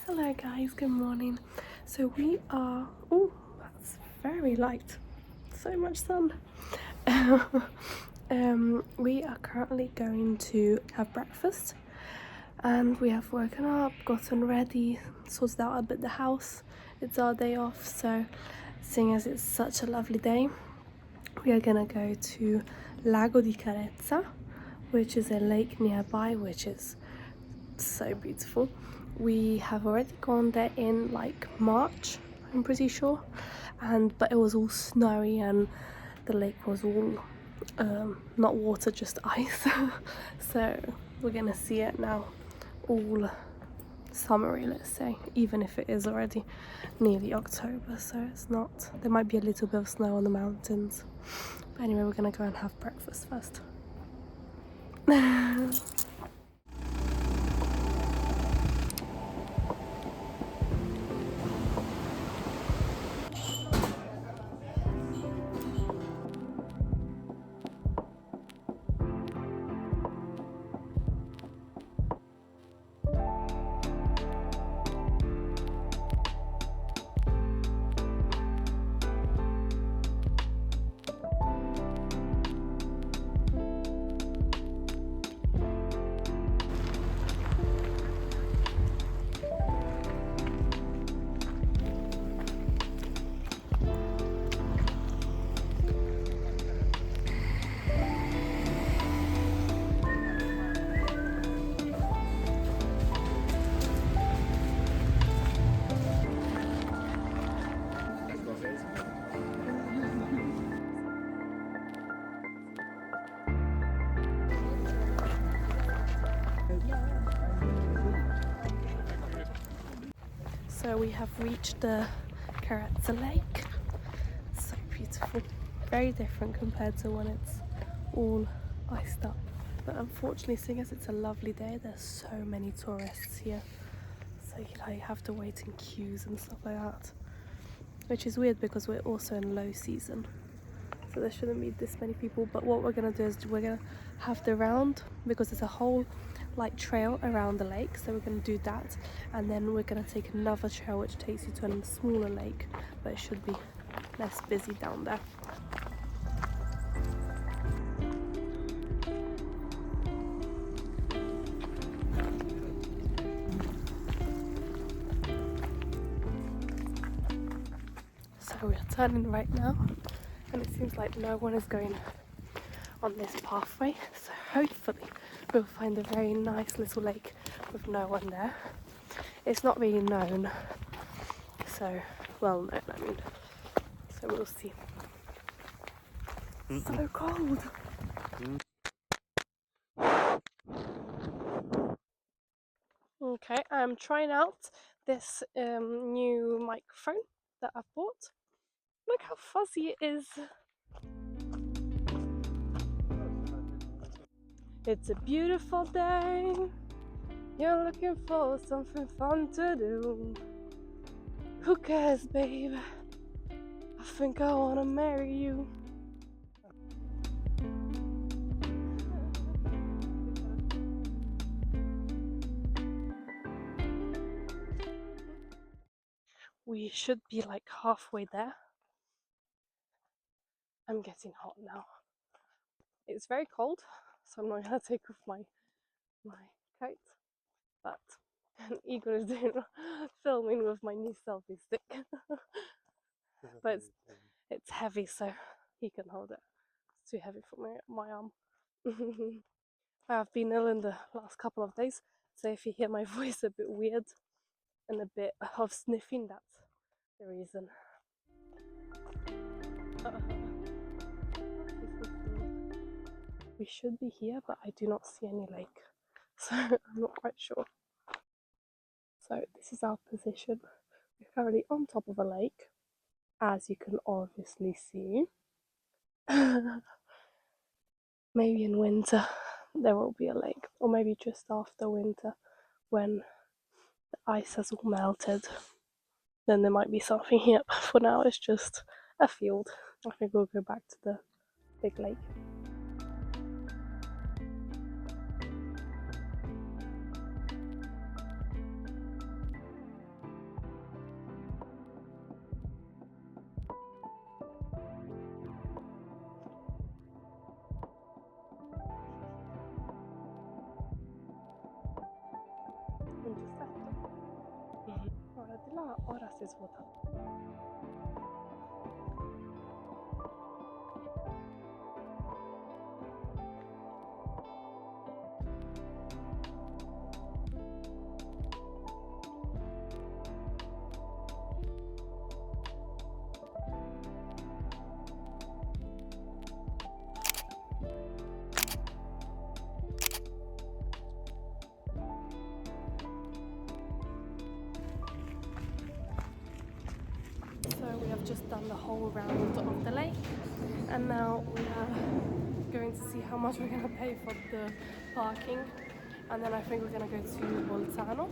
Hello guys, good morning. So we are, oh that's very light, so much sun. We are currently going to have breakfast and we have woken up, gotten ready, sorted out a bit the house. It's our day off, so seeing as it's such a lovely day, we are gonna go to Lago di Carezza, which is a lake nearby, which is so beautiful. We have already gone there in like March, I'm pretty sure, but it was all snowy and the lake was all not water, just ice. So we're gonna see it now all summery, let's say, even if it is already nearly October, so it's not, there might be a little bit of snow on the mountains. But anyway, we're gonna go and have breakfast first. So we have reached the Carezza lake. So beautiful, very different compared to when it's all iced up. But unfortunately, seeing as it's a lovely day, there's so many tourists here. So you have to wait in queues and stuff like that. Which is weird because we're also in low season. So there shouldn't be this many people. But what we're gonna do is we're gonna have the round, because there's a whole like trail around the lake, so we're going to do that, and then we're going to take another trail which takes you to a smaller lake, but it should be less busy down there. So we're turning right now and it seems like no one is going on this pathway, so hopefully we'll find a very nice little lake with no one there. It's not really known, so well known, I mean, so we'll see. So cold. Okay, I'm trying out this new microphone that I've bought. Look how fuzzy it is. It's a beautiful day. You're looking for something fun to do. Who cares, babe? I think I wanna marry you. We should be like halfway there. I'm getting hot now. It's very cold, so I'm not gonna take off my coat. But Igor is doing filming with my new selfie stick. But it's heavy, so he can hold it. It's too heavy for my arm. I've been ill in the last couple of days, so if you hear my voice a bit weird and a bit of sniffing, that's the reason. We should be here, but I do not see any lake, so I'm not quite sure. So this is our position. We're currently on top of a lake, as you can obviously see. Maybe in winter there will be a lake, or maybe just after winter when the ice has all melted, then there might be something here. But for now it's just a field. I think we'll go back to the big lake. La ora si svuota. So we have just done the whole round of the lake, and now we are going to see how much we're going to pay for the parking, and then I think we're going to go to Bolzano,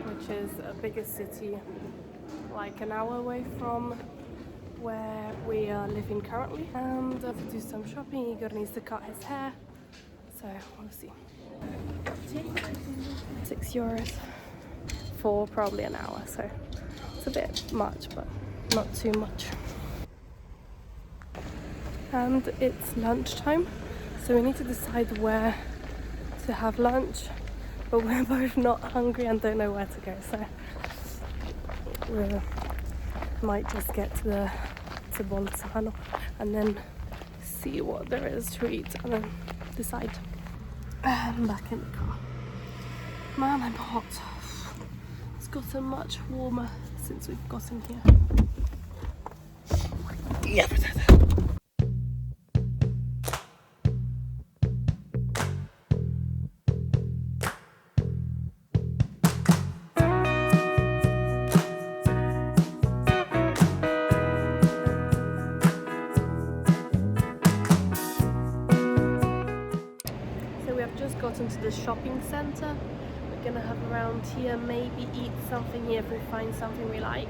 which is a bigger city, like an hour away from where we are living currently, and to do some shopping. Igor needs to cut his hair, so we'll see. €6 for probably an hour, so it's a bit much, but not too much. And it's lunchtime, so we need to decide where to have lunch, but we're both not hungry and don't know where to go, so we might just get to Bolzano and then see what there is to eat and then decide. I'm back in the car. Man, I'm hot. It's gotten much warmer since we've gotten here. Yeah, so we have just gotten to the shopping centre. We're gonna have around here, maybe eat something here if we find something we like.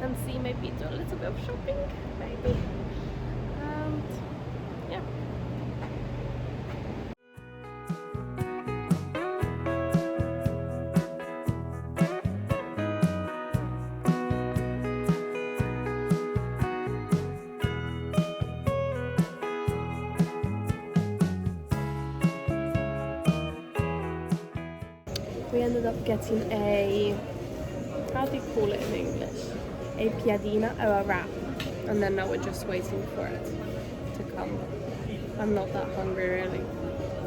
And see, maybe do a little bit of shopping, maybe. And yeah. We ended up getting a, how do you call it in English? A piadina or a wrap, and then now we're just waiting for it to come. I'm not that hungry really,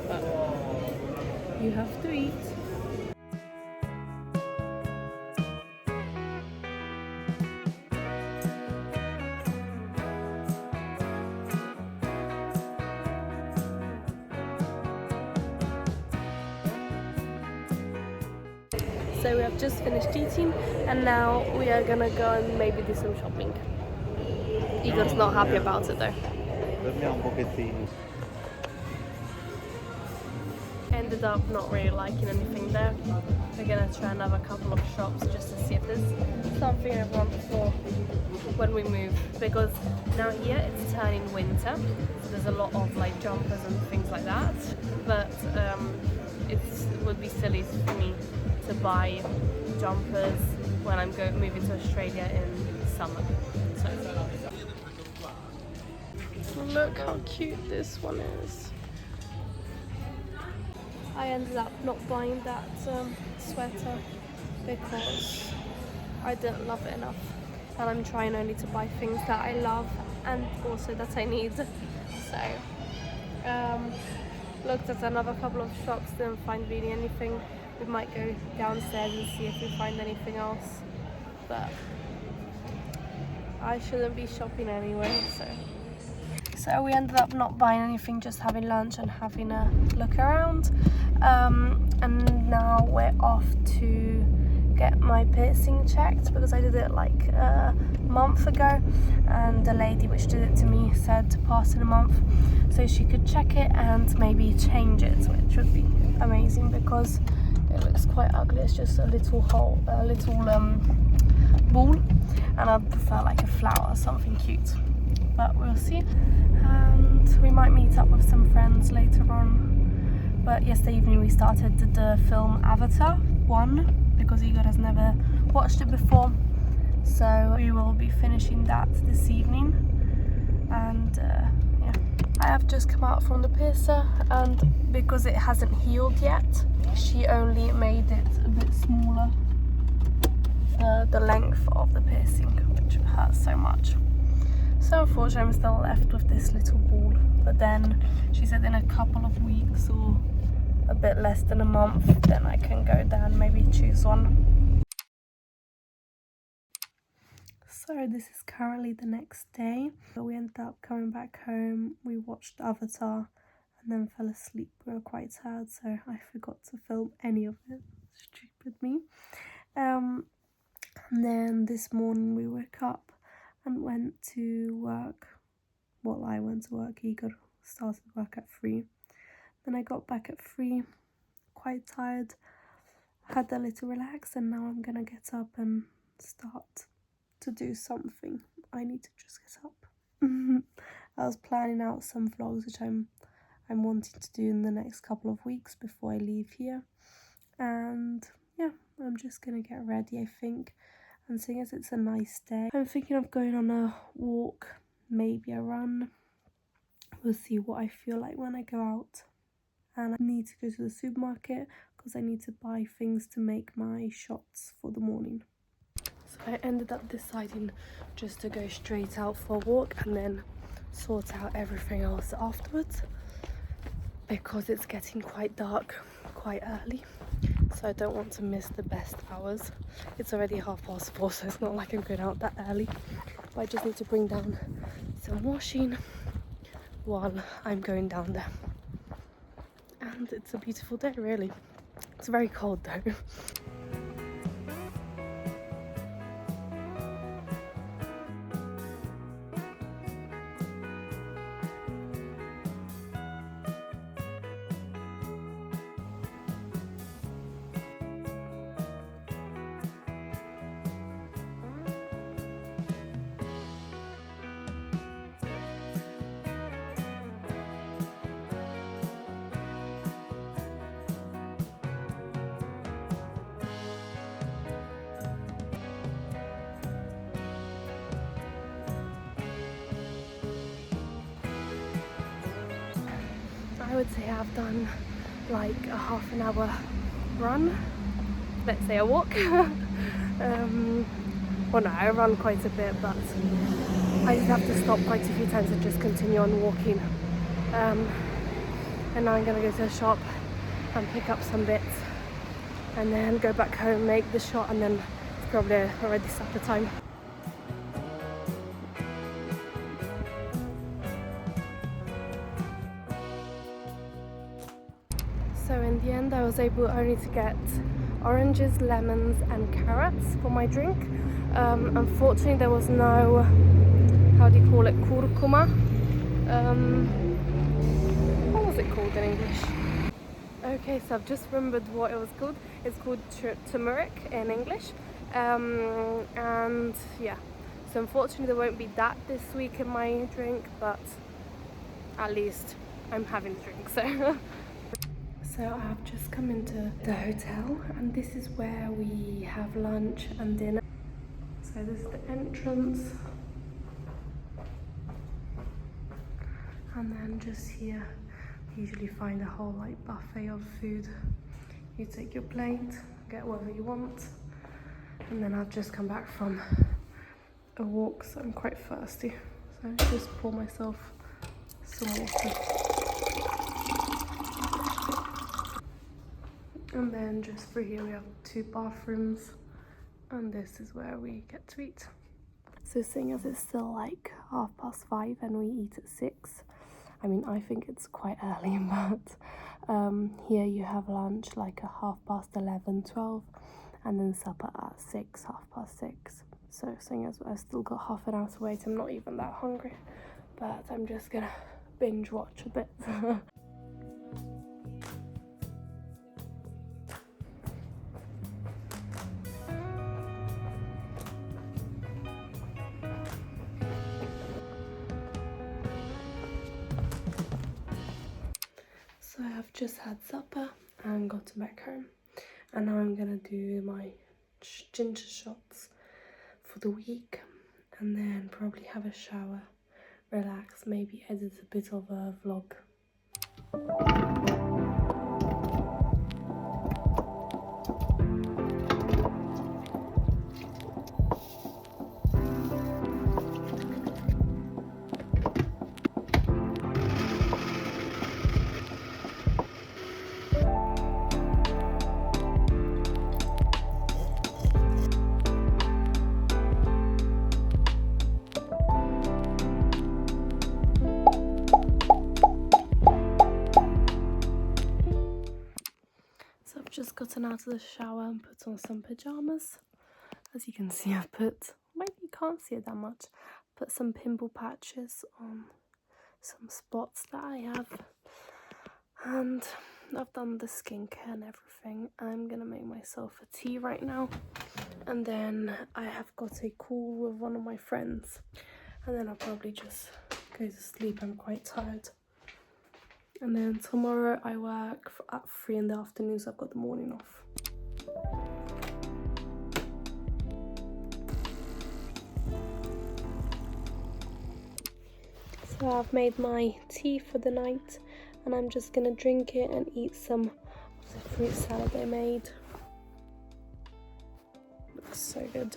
but you have to eat. So we have just finished eating, and now we are gonna go and maybe do some shopping. Igor's not happy about it though. Ended up not really liking anything there. We're gonna try another couple of shops just to see if there's something I want for when we move, because now here it's turning winter, so there's a lot of like jumpers and things like that, but it would be silly for me to buy jumpers when I'm moving to Australia in summer. So look how cute this one is. I ended up not buying that sweater because I didn't love it enough, and I'm trying only to buy things that I love and also that I need. So looked at another couple of shops, didn't find really anything. We might go downstairs and see if we find anything else, but I shouldn't be shopping anyway, so we ended up not buying anything, just having lunch and having a look around, and now we're off to get my piercing checked because I did it like a month ago, and the lady which did it to me said to pass in a month so she could check it and maybe change it, which would be amazing because it looks quite ugly. It's just a little hole, a little ball, and I'd prefer like a flower or something cute, but we'll see. And we might meet up with some friends later on, but yesterday evening we started the film Avatar 1 because Igor has never watched it before, so we will be finishing that this evening. And yeah, I have just come out from the piercer, and because it hasn't healed yet, she only made it a bit smaller the length of the piercing, which hurts so much. So unfortunately I'm still left with this little ball, but then she said in a couple of weeks or a bit less than a month then I can go down, maybe choose one. So this is currently the next day. We ended up coming back home, we watched Avatar and then fell asleep. We were quite tired, so I forgot to film any of it. Stupid me. And then this morning we woke up and went to work. Well, I went to work, Igor started work at 3. Then I got back at 3, quite tired, had a little relax, and now I'm gonna get up and start to do something. I need to just get up. I was planning out some vlogs which I'm wanting to do in the next couple of weeks before I leave here. And yeah, I'm just gonna get ready, I think. And seeing as it's a nice day, I'm thinking of going on a walk, maybe a run. We'll see what I feel like when I go out. And I need to go to the supermarket because I need to buy things to make my shots for the morning. So I ended up deciding just to go straight out for a walk and then sort out everything else afterwards, because it's getting quite dark quite early, so I don't want to miss the best hours. It's already 4:30, so it's not like I'm going out that early, but I just need to bring down some washing while I'm going down there. And it's a beautiful day, really. It's very cold though. I would say I've done like a half an hour run, let's say a walk. Well no, I run quite a bit, but I just have to stop quite a few times and just continue on walking. And now I'm gonna go to the shop and pick up some bits and then go back home, make the shot, and then it's probably already supper time. So in the end I was able only to get oranges, lemons and carrots for my drink. Unfortunately there was no, how do you call it, curcuma? What was it called in English? Okay, so I've just remembered what it was called. It's called turmeric in English. And yeah, so unfortunately there won't be that this week in my drink, but at least I'm having the drink, so. So I've just come into the hotel and this is where we have lunch and dinner. So this is the entrance. And then just here, you usually find a whole like buffet of food. You take your plate, get whatever you want. And then I've just come back from a walk, so I'm quite thirsty. So I just pour myself some water. And then just for here we have 2 bathrooms, and this is where we get to eat. So seeing as it's still like 5:30 and we eat at 6, I mean I think it's quite early, but here you have lunch like at 11:30, 12, and then supper at 6, 6:30. So seeing as I've still got half an hour to wait, I'm not even that hungry, but I'm just gonna binge watch a bit. So I've just had supper and gotten back home, and now I'm gonna do my ginger shots for the week, and then probably have a shower, relax, maybe edit a bit of a vlog. just gotten out of the shower and put on some pyjamas. As you can see, I've put, maybe you can't see it that much, put some pimple patches on some spots that I have. And I've done the skincare and everything. I'm gonna make myself a tea right now. And then I have got a call with one of my friends. And then I'll probably just go to sleep. I'm quite tired. And then tomorrow I work at 3 in the afternoon, so I've got the morning off. So I've made my tea for the night, and I'm just gonna drink it and eat some of the fruit salad I made. Looks so good.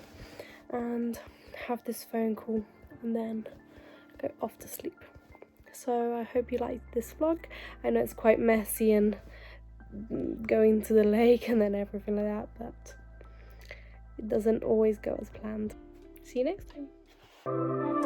And have this phone call and then go off to sleep. So I hope you liked this vlog. I know it's quite messy and going to the lake and then everything like that, but it doesn't always go as planned. See you next time.